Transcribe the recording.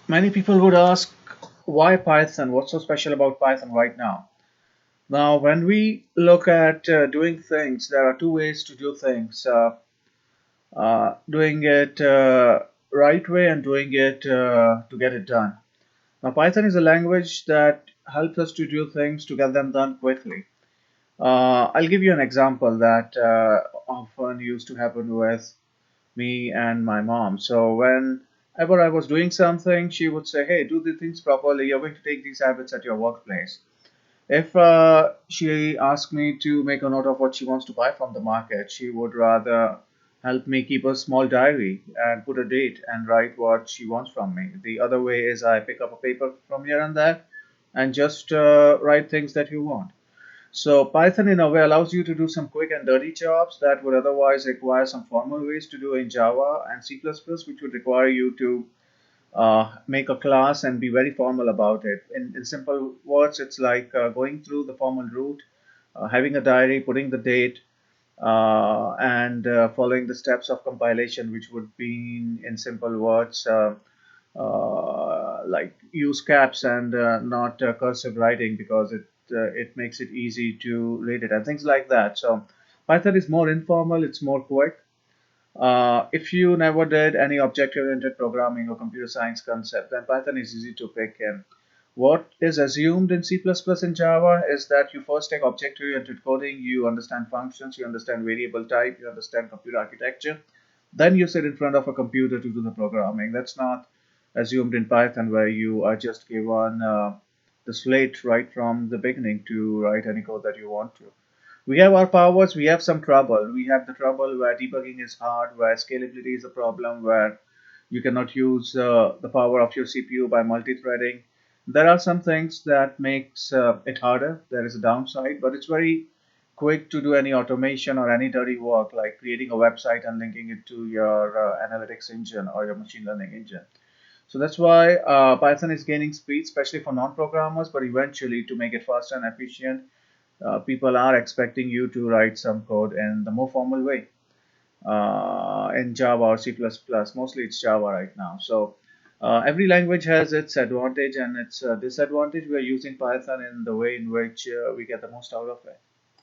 Many people would ask, why Python? What's so special about Python right now? Now, when we look at doing things, there are two ways to do things: doing it right way and doing it to get it done. Now, Python is a language that helps us to do things to get them done quickly. I'll give you an example that often used to happen with me and my mom. So whenever I was doing something, she would say, "Hey, do the things properly. You're going to take these habits at your workplace." If she asked me to make a note of what she wants to buy from the market, she would rather help me keep a small diary and put a date and write what she wants from me. The other way is I pick up a paper from here and there and just write things that you want. So Python in a way allows you to do some quick and dirty jobs that would otherwise require some formal ways to do in Java and C++, which would require you to make a class and be very formal about it. In simple words, it's like going through the formal route, having a diary, putting the date, and following the steps of compilation, which would be in simple words like use caps and not cursive writing because it makes it easy to read it and things like that. So Python is more informal, it's more quick. If you never did any object-oriented programming or computer science concept, then Python is easy to pick in. What is assumed in C++ and Java is that you first take object-oriented coding, you understand functions, you understand variable type, you understand computer architecture, then you sit in front of a computer to do the programming. That's not assumed in Python, where you are just given the slate right from the beginning to write any code that you want to. We have our powers, we have some trouble. We have the trouble where debugging is hard, where scalability is a problem, where you cannot use the power of your CPU by multi-threading. There are some things that makes it harder. There is a downside, but it's very quick to do any automation or any dirty work like creating a website and linking it to your analytics engine or your machine learning engine. So that's why Python is gaining speed, especially for non-programmers, but eventually to make it faster and efficient, people are expecting you to write some code in the more formal way in Java or C++. Mostly it's Java right now. So every language has its advantage and its disadvantage. We are using Python in the way in which we get the most out of it.